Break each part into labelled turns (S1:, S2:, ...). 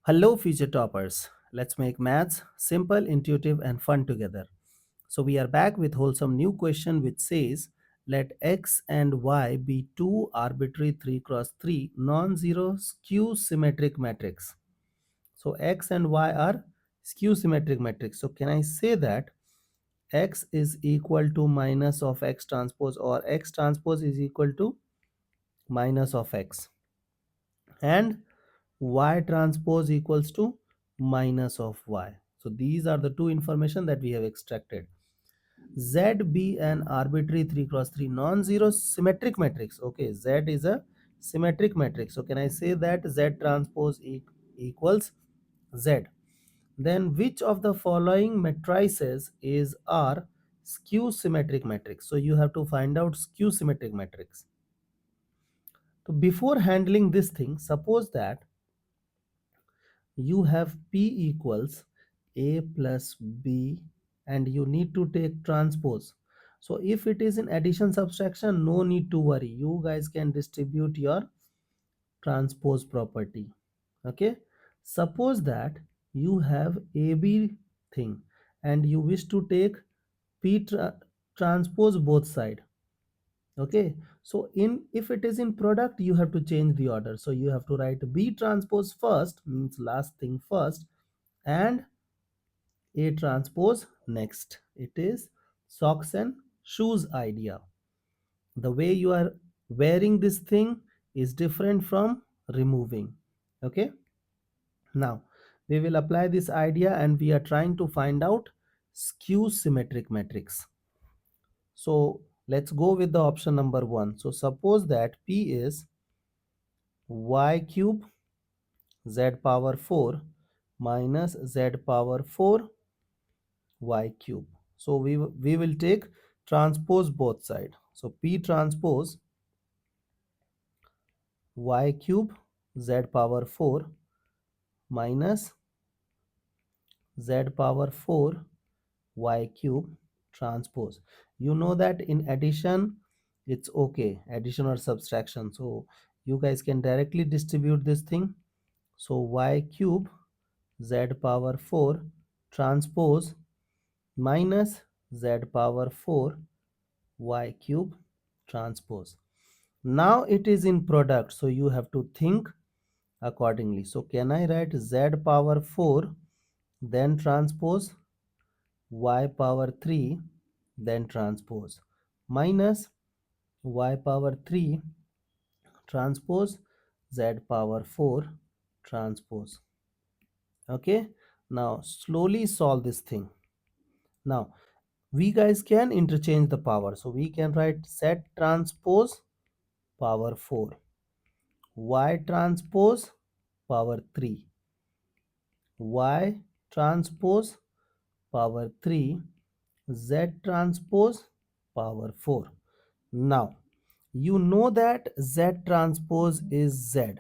S1: Hello, future toppers. Let's make maths simple, intuitive, and fun together. So, we are back with wholesome new question which says let x and y be two arbitrary 3 cross 3 non-zero skew symmetric matrix. So, x and y are skew symmetric matrix. So, can I say that x is equal to minus of x transpose or x transpose is equal to minus of x and y transpose equals to minus of y. So these are the two information that we have extracted. Z be an arbitrary 3 cross 3 non-zero symmetric matrix. Okay, Z is a symmetric matrix. So can I say that Z transpose equals Z? Then which of the following matrices is R skew symmetric matrix? So you have to find out skew symmetric matrix. So before handling this thing, suppose that you have P equals A plus B and you need to take transpose. So if it is in addition subtraction, no need to worry. You guys can distribute your transpose property. Okay. Suppose that you have AB thing and you wish to take transpose both side. Okay, so in if it is in product you have to change the order, so you have to write B transpose first, means last thing first, and A transpose next. It is socks and shoes idea. The way you are wearing this thing is different from removing. Okay, now we will apply this idea and we are trying to find out skew symmetric matrix. So let's go with the option number 1. So suppose that P is y cube z power 4 minus z power 4 y cube. So we will take transpose both side. So P transpose y cube z power 4 minus z power 4 y cube transpose. You know that in addition it's okay, addition or subtraction, so you guys can directly distribute this thing. So y cube z power 4 transpose minus z power 4 y cube transpose. Now it is in product, so you have to think accordingly. So can I write z power 4 then transpose y power 3 then transpose minus y power 3 transpose z power 4 transpose. Okay, now slowly solve this thing. Now we guys can interchange the power, so we can write z transpose power 4 y transpose power 3 y transpose power 3 z transpose power 4. Now you know that z transpose is z.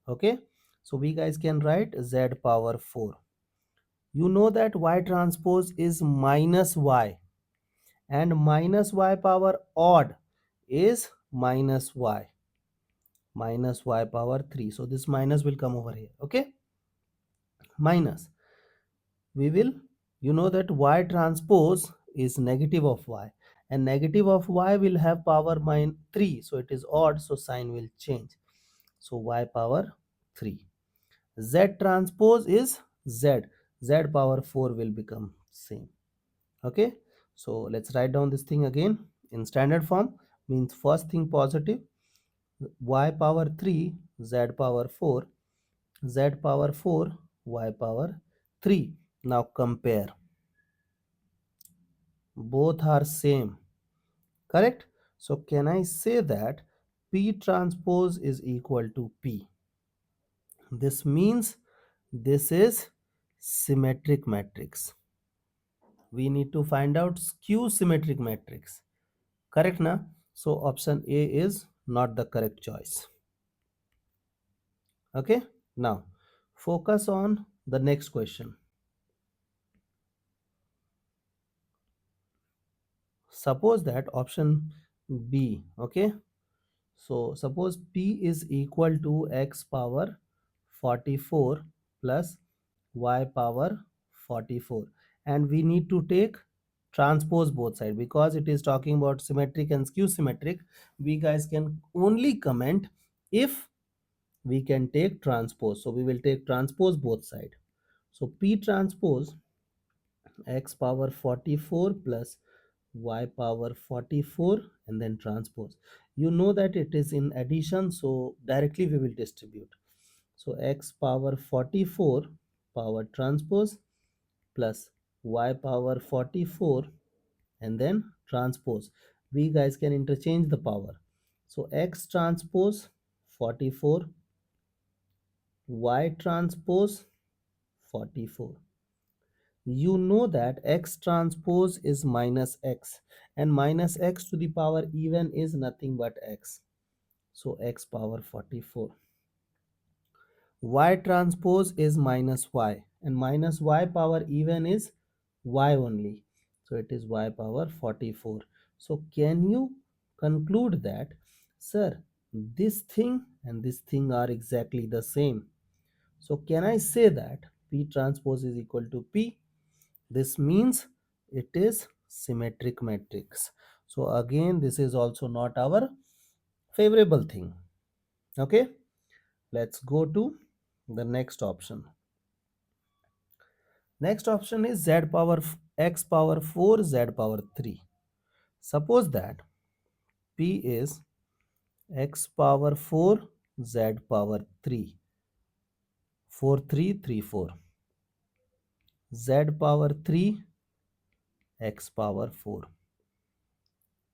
S1: Okay, so we guys can write z power 4. You know that y transpose is minus y, and minus y power odd is minus y power 3. So this minus will come over here. Okay, minus, we will, you know that y transpose is negative of y, and negative of y will have power minus 3, so it is odd, so sign will change. So y power 3. Z transpose is z. Z power 4 will become same. Okay, so let's write down this thing again in standard form. Means first thing positive, y power 3 z power 4 z power 4 y power 3. Now compare, both are same, correct? So can I say that P transpose is equal to P? This means this is symmetric matrix. We need to find out skew symmetric matrix, correct na? So option A is not the correct choice. Okay, now focus on the next question. Suppose that option B. Okay, so suppose P is equal to x power 44 plus y power 44, and we need to take transpose both sides because it is talking about symmetric and skew symmetric. We guys can only comment if we can take transpose, so we will take transpose both side. So p transpose x power 44 plus y power 44 and then transpose. You know that it is in addition, so directly we will distribute. So x power 44 power transpose plus y power 44 and then transpose. We guys can interchange the power. So x transpose 44, y transpose 44. You know that x transpose is minus x, and minus x to the power even is nothing but x. So x power 44. Y transpose is minus y, and minus y power even is y only. So it is y power 44. So can you conclude that, sir, this thing and this thing are exactly the same? So can I say that P transpose is equal to P? This means it is symmetric matrix. So again, this is also not our favorable thing. Okay, let's go to the next option. Next option is z power x power 4 z power 3. Suppose that P is x power 4 z power 3, 4334, z power 3 x power 4,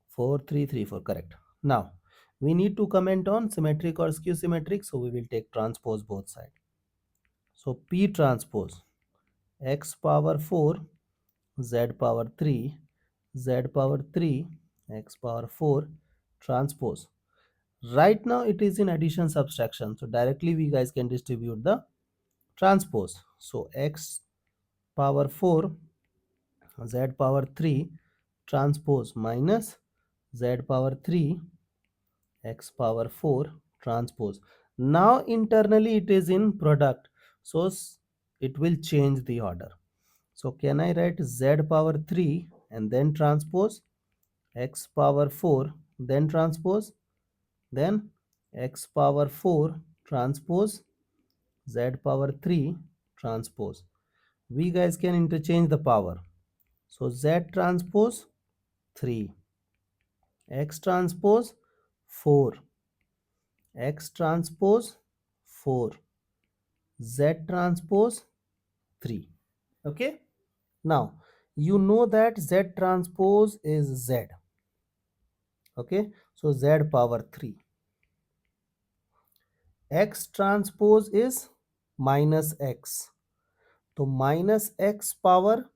S1: 4334, correct. Now we need to comment on symmetric or skew symmetric, so we will take transpose both sides. So P transpose x power 4 z power 3 z power 3 x power 4 transpose. Right now it is in addition subtraction, so directly we guys can distribute the transpose. So x power 4 z power 3 transpose minus z power 3 x power 4 transpose. Now internally it is in product, so it will change the order. So can I write z power 3 and then transpose, x power 4 then transpose, then x power 4 transpose, z power 3 transpose. We guys can interchange the power. So z transpose 3, x transpose 4, x transpose 4, z transpose 3. Okay, now you know that z transpose is z. Okay, so z power 3, x transpose is minus x, so minus x power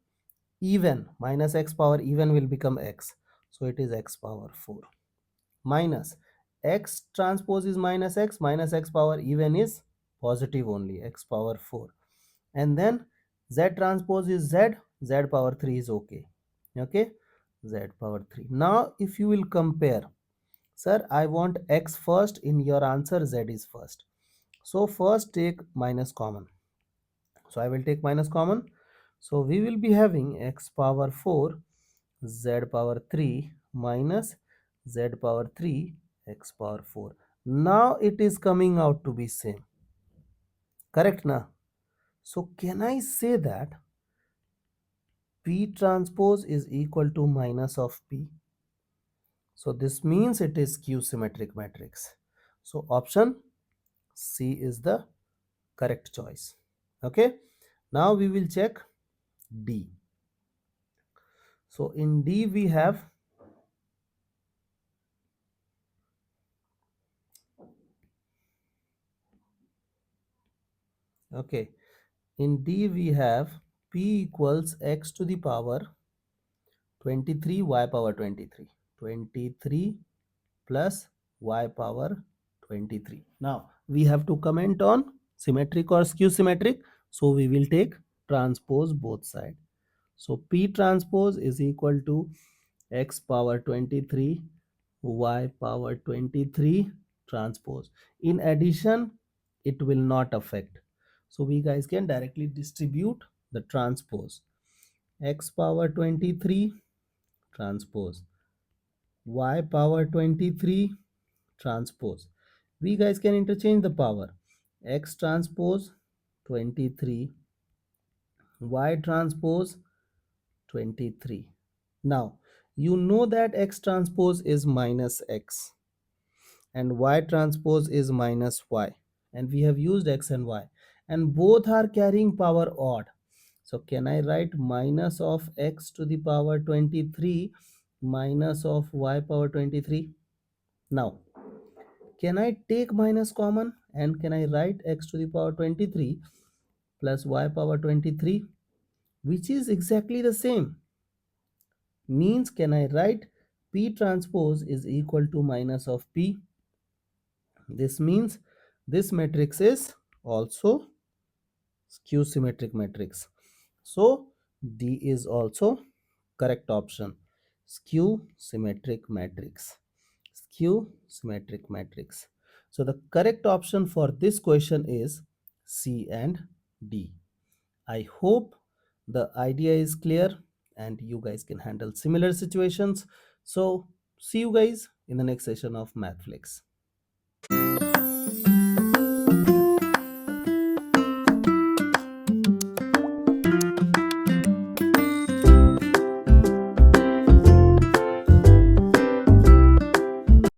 S1: even, minus x power even will become x, so it is x power 4 minus x transpose is minus x power even is positive only, x power 4, and then z transpose is z, z power 3 is okay. Okay, z power 3. Now if you will compare, sir, I want x first, in your answer z is first, so first take minus common. So I will take minus common, so we will be having x power 4 z power 3 minus z power 3 x power 4. Now it is coming out to be same, correct na? So can I say that P transpose is equal to minus of P? So this means it is skew symmetric matrix. So option C is the correct choice. Okay, now we will check D. So in D we have, okay, in D we have P equals x to the power 23 y power 23, 23 plus y power 23. Now we have to comment on symmetric or skew symmetric, so we will take transpose both sides. So P transpose is equal to x power 23 y power 23 transpose. In addition, it will not affect. So we guys can directly distribute the transpose. X power 23 transpose, y power 23 transpose. We guys can interchange the power. X transpose 23, y transpose 23. Now, you know that X transpose is minus X and Y transpose is minus Y. And we have used X and Y. And both are carrying power odd. So can I write minus of X to the power 23 minus of Y power 23? Now, can I take minus common and can I write X to the power 23 plus Y power 23, which is exactly the same? Means can I write P transpose is equal to minus of P? This means this matrix is also skew symmetric matrix. So D is also correct option. Skew symmetric matrix. Skew symmetric matrix. So the correct option for this question is C and D. I hope the idea is clear and you guys can handle similar situations. So see you guys in the next session of MathFlix.